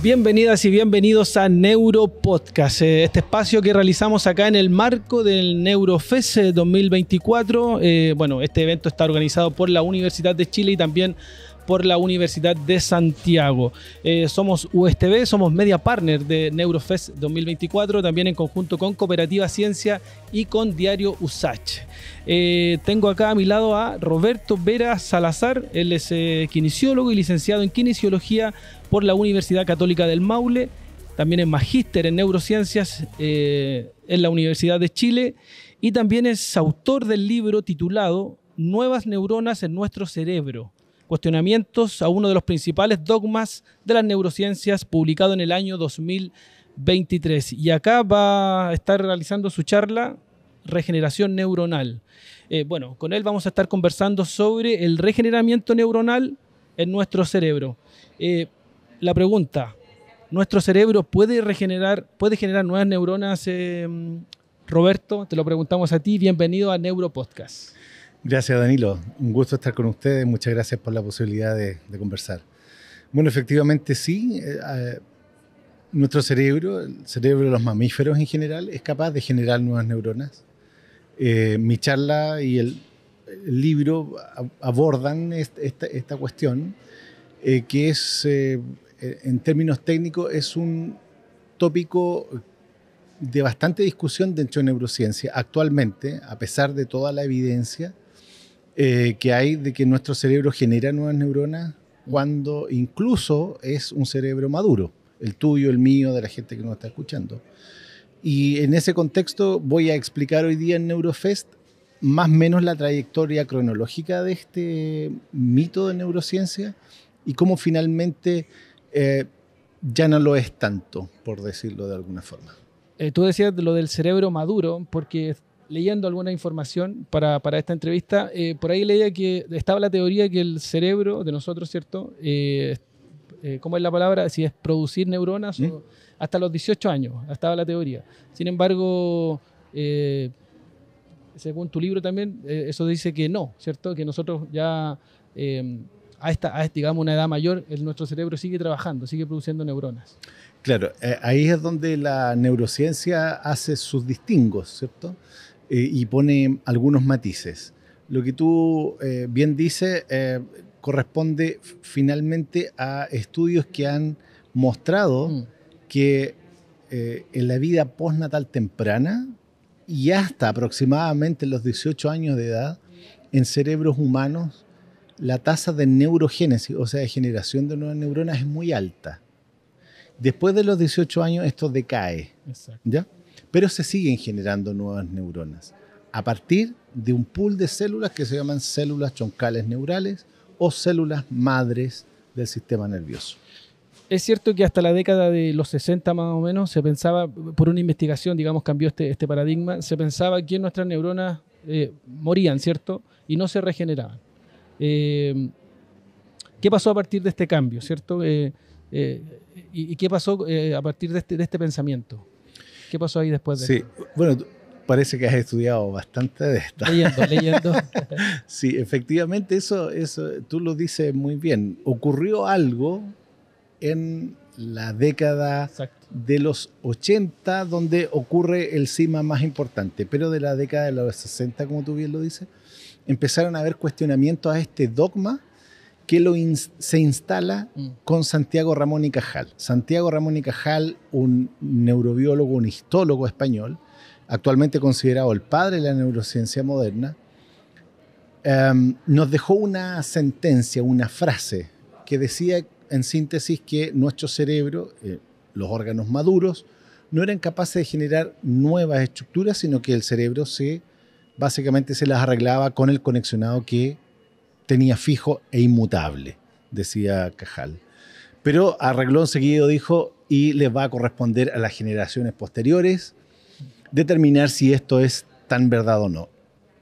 Bienvenidas y bienvenidos a Neuropodcast, este espacio que realizamos acá en el marco del Neurofest 2024. Este evento está organizado por la Universidad de Chile y también por la Universidad de Santiago. Somos USTB, somos media partner de Neurofest 2024, también en conjunto con Cooperativa Ciencia y con Diario USACH. Tengo acá a mi lado a Roberto Vera Salazar. Él es kinesiólogo y licenciado en kinesiología por la Universidad Católica del Maule. También es magíster en neurociencias en la Universidad de Chile y también es autor del libro titulado Nuevas neuronas en nuestro cerebro: cuestionamientos a uno de los principales dogmas de las neurociencias, publicado en el año 2023. Y acá va a estar realizando su charla Regeneración Neuronal. Con él vamos a estar conversando sobre el regeneramiento neuronal en nuestro cerebro. La pregunta: ¿nuestro cerebro puede generar nuevas neuronas? Roberto, te lo preguntamos a ti. Bienvenido a Neuropodcast. Gracias, Danilo. Un gusto estar con ustedes. Muchas gracias por la posibilidad de conversar. Bueno, efectivamente sí. Nuestro cerebro, el cerebro de los mamíferos en general, es capaz de generar nuevas neuronas. Mi charla y el libro abordan esta cuestión, que es, en términos técnicos, es un tópico de bastante discusión dentro de neurociencia. Actualmente, a pesar de toda la evidencia que hay de que nuestro cerebro genera nuevas neuronas, cuando incluso es un cerebro maduro, el tuyo, el mío, de la gente que nos está escuchando. Y en ese contexto voy a explicar hoy día en Neurofest más o menos la trayectoria cronológica de este mito de neurociencia y cómo finalmente ya no lo es tanto, por decirlo de alguna forma. Tú decías lo del cerebro maduro, porque leyendo alguna información para esta entrevista, por ahí leía que estaba la teoría que el cerebro de nosotros, ¿cierto? ¿Cómo es la palabra? Si es producir neuronas o hasta los 18 años, estaba la teoría. Sin embargo, según tu libro también, eso dice que no, ¿cierto? Que nosotros ya digamos, una edad mayor, nuestro cerebro sigue trabajando, sigue produciendo neuronas. Claro, ahí es donde la neurociencia hace sus distingos, ¿cierto? Y pone algunos matices. Lo que tú bien dices corresponde finalmente a estudios que han mostrado que en la vida postnatal temprana y hasta aproximadamente los 18 años de edad, en cerebros humanos, la tasa de neurogénesis, o sea, de generación de nuevas neuronas, es muy alta. Después de los 18 años esto decae, ¿ya? Pero se siguen generando nuevas neuronas a partir de un pool de células que se llaman células troncales neurales o células madres del sistema nervioso. Es cierto que hasta la década de los 60 más o menos se pensaba, por una investigación, digamos, cambió este paradigma, se pensaba que nuestras neuronas morían, ¿cierto? Y no se regeneraban. ¿Qué pasó a partir de este cambio, ¿cierto? ¿Y qué pasó a partir de este pensamiento? ¿Qué pasó ahí después de esto? Bueno, parece que has estudiado bastante de esto. Leyendo. Sí, efectivamente, eso tú lo dices muy bien. Ocurrió algo en la década de los 80, donde ocurre el cima más importante, pero de la década de los 60, como tú bien lo dices, empezaron a haber cuestionamientos a este dogma que se instala con Santiago Ramón y Cajal. Santiago Ramón y Cajal, un neurobiólogo, un histólogo español, actualmente considerado el padre de la neurociencia moderna, nos dejó una sentencia, una frase, que decía en síntesis que nuestro cerebro, los órganos maduros, no eran capaces de generar nuevas estructuras, sino que el cerebro básicamente se las arreglaba con el conexionado que tenía fijo e inmutable, decía Cajal. Pero arregló enseguida, dijo, y les va a corresponder a las generaciones posteriores determinar si esto es tan verdad o no.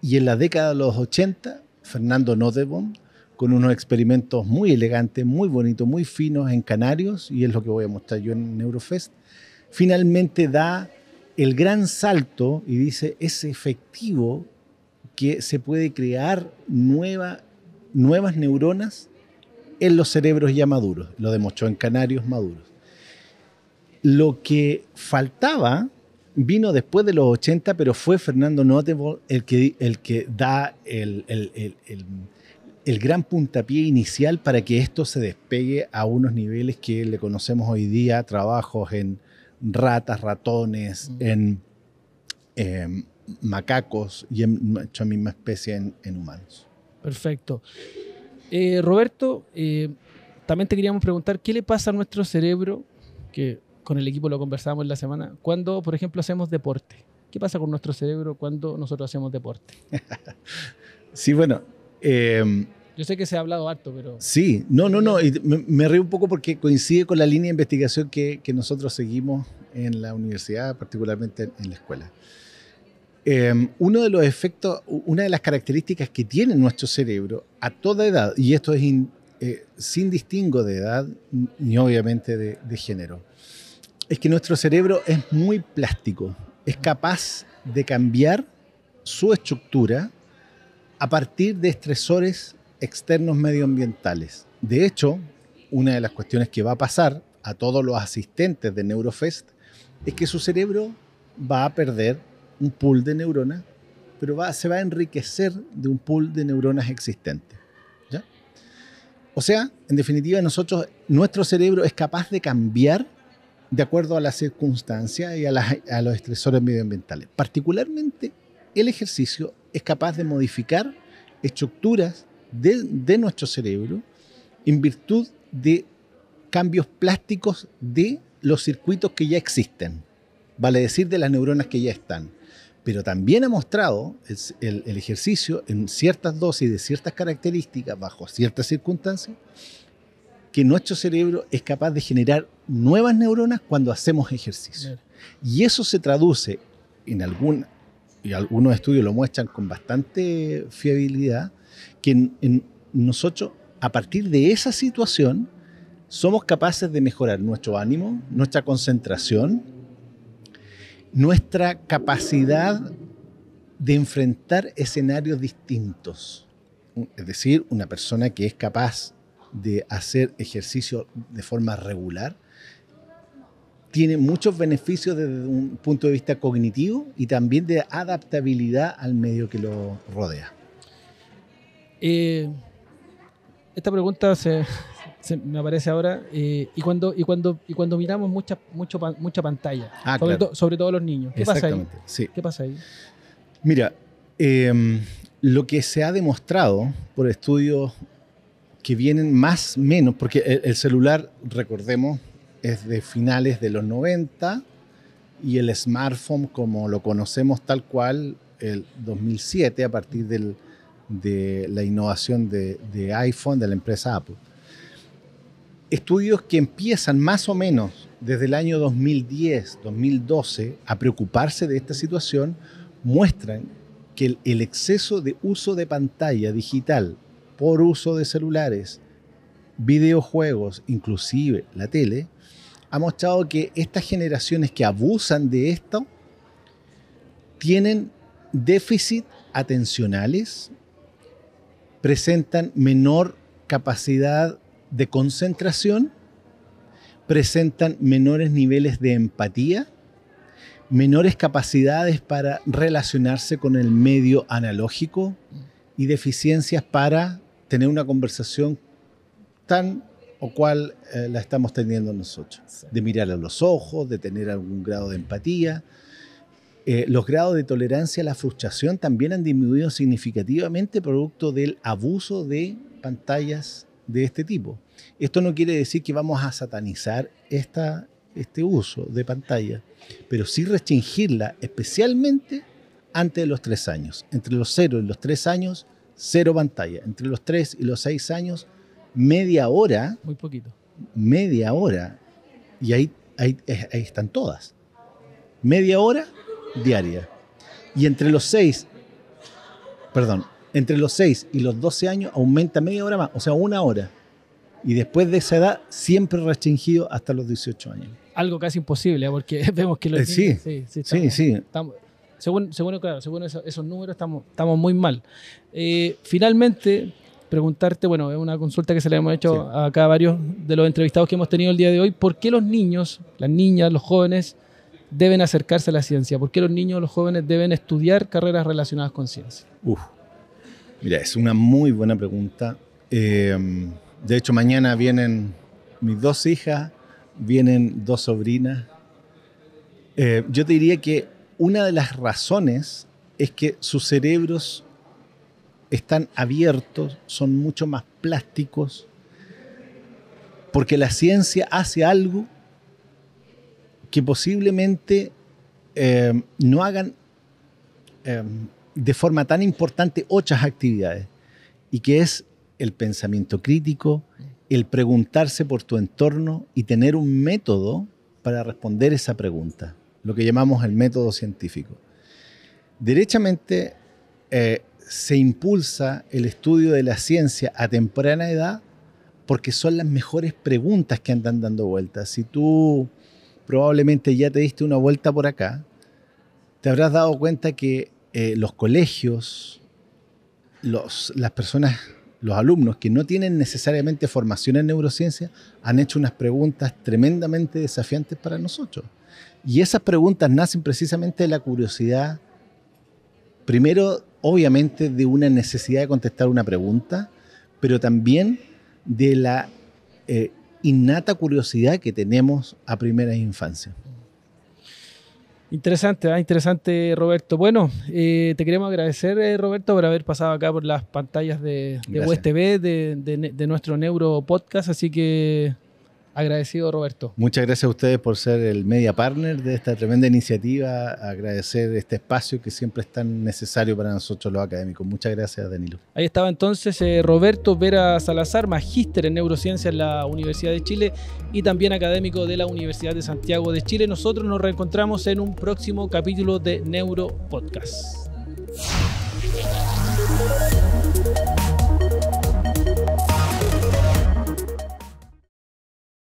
Y en la década de los 80, Fernando Nottebohm, con unos experimentos muy elegantes, muy bonitos, muy finos en canarios, y es lo que voy a mostrar yo en Neurofest, finalmente da el gran salto y dice, es efectivo que se puede crear nuevas neuronas en los cerebros ya maduros. Lo demostró en canarios maduros. Lo que faltaba vino después de los 80, pero fue Fernando Nottebohm el que da el gran puntapié inicial para que esto se despegue a unos niveles que le conocemos hoy día, trabajos en ratas, ratones, en macacos y en nuestra misma especie en humanos. Perfecto. Roberto, también te queríamos preguntar, ¿qué le pasa a nuestro cerebro, que con el equipo lo conversábamos en la semana, cuando, por ejemplo, hacemos deporte? ¿Qué pasa con nuestro cerebro cuando nosotros hacemos deporte? Sí, bueno. Yo sé que se ha hablado harto, pero... Sí, no. Y me río un poco porque coincide con la línea de investigación que nosotros seguimos en la universidad, particularmente en la escuela. Uno de los efectos, una de las características que tiene nuestro cerebro a toda edad, y esto es sin distingo de edad ni obviamente de género, es que nuestro cerebro es muy plástico, es capaz de cambiar su estructura a partir de estresores externos medioambientales. De hecho, una de las cuestiones que va a pasar a todos los asistentes de Neurofest es que su cerebro va a perder un pool de neuronas, pero se va a enriquecer de un pool de neuronas existentes. ¿Ya? O sea, en definitiva, nuestro cerebro es capaz de cambiar de acuerdo a las circunstancias y a los estresores medioambientales. Particularmente, el ejercicio es capaz de modificar estructuras de nuestro cerebro en virtud de cambios plásticos de los circuitos que ya existen, vale decir, de las neuronas que ya están. Pero también ha mostrado el ejercicio en ciertas dosis de ciertas características, bajo ciertas circunstancias, que nuestro cerebro es capaz de generar nuevas neuronas cuando hacemos ejercicio. Y eso se traduce y algunos estudios lo muestran con bastante fiabilidad, que nosotros, a partir de esa situación, somos capaces de mejorar nuestro ánimo, nuestra concentración, nuestra capacidad de enfrentar escenarios distintos. Es decir, una persona que es capaz de hacer ejercicio de forma regular tiene muchos beneficios desde un punto de vista cognitivo y también de adaptabilidad al medio que lo rodea. Esta pregunta me aparece ahora. Y cuando miramos mucha pantalla, sobre todo los niños, ¿qué pasa ahí? Sí. ¿Qué pasa ahí? Mira, lo que se ha demostrado por estudios que vienen más o menos, porque el celular, recordemos, es de finales de los 90 y el smartphone, como lo conocemos tal cual, el 2007, a partir de la innovación de iPhone de la empresa Apple. Estudios que empiezan más o menos desde el año 2010, 2012 a preocuparse de esta situación, muestran que el exceso de uso de pantalla digital por uso de celulares, videojuegos, inclusive la tele, ha mostrado que estas generaciones que abusan de esto tienen déficit atencionales, presentan menor capacidad de concentración, presentan menores niveles de empatía, menores capacidades para relacionarse con el medio analógico y deficiencias para tener una conversación tan o cual la estamos teniendo nosotros. De mirar a los ojos, de tener algún grado de empatía. Los grados de tolerancia a la frustración también han disminuido significativamente producto del abuso de pantallas de este tipo. Esto no quiere decir que vamos a satanizar este uso de pantalla, pero sí restringirla, especialmente antes de los 3 años. Entre los 0 y los 3 años, 0 pantalla. Entre los 3 y los 6 años, media hora. Muy poquito. Media hora. Y ahí están todas. Media hora diaria. Y entre los 6 y los 12 años aumenta media hora más, o sea, 1 hora. Y después de esa edad, siempre restringido hasta los 18 años. Algo casi imposible, porque vemos que los niños... Sí. Según esos números estamos muy mal. Finalmente, preguntarte, bueno, es una consulta que se le hemos hecho acá a varios de los entrevistados que hemos tenido el día de hoy, ¿por qué los niños, las niñas, los jóvenes deben acercarse a la ciencia? ¿Por qué los niños, los jóvenes deben estudiar carreras relacionadas con ciencia? Mira, es una muy buena pregunta. De hecho, mañana vienen mis 2 hijas, vienen 2 sobrinas. Yo te diría que una de las razones es que sus cerebros están abiertos, son mucho más plásticos, porque la ciencia hace algo que posiblemente no hagan de forma tan importante otras actividades, y que es el pensamiento crítico, el preguntarse por tu entorno y tener un método para responder esa pregunta, lo que llamamos el método científico. Derechamente se impulsa el estudio de la ciencia a temprana edad porque son las mejores preguntas que andan dando vueltas. Si tú probablemente ya te diste una vuelta por acá, te habrás dado cuenta que los colegios, las personas, los alumnos que no tienen necesariamente formación en neurociencia han hecho unas preguntas tremendamente desafiantes para nosotros. Y esas preguntas nacen precisamente de la curiosidad, primero, obviamente, de una necesidad de contestar una pregunta, pero también de la innata curiosidad que tenemos a primera infancia. Interesante, interesante, Roberto. Bueno, te queremos agradecer, Roberto, por haber pasado acá por las pantallas de USTV, de nuestro Neuro Podcast, así que agradecido, Roberto. Muchas gracias a ustedes por ser el media partner de esta tremenda iniciativa, agradecer este espacio que siempre es tan necesario para nosotros los académicos. Muchas gracias, Danilo. Ahí estaba entonces Roberto Vera Salazar, magíster en neurociencia en la Universidad de Chile y también académico de la Universidad de Santiago de Chile. Nosotros nos reencontramos en un próximo capítulo de Neuro Podcast.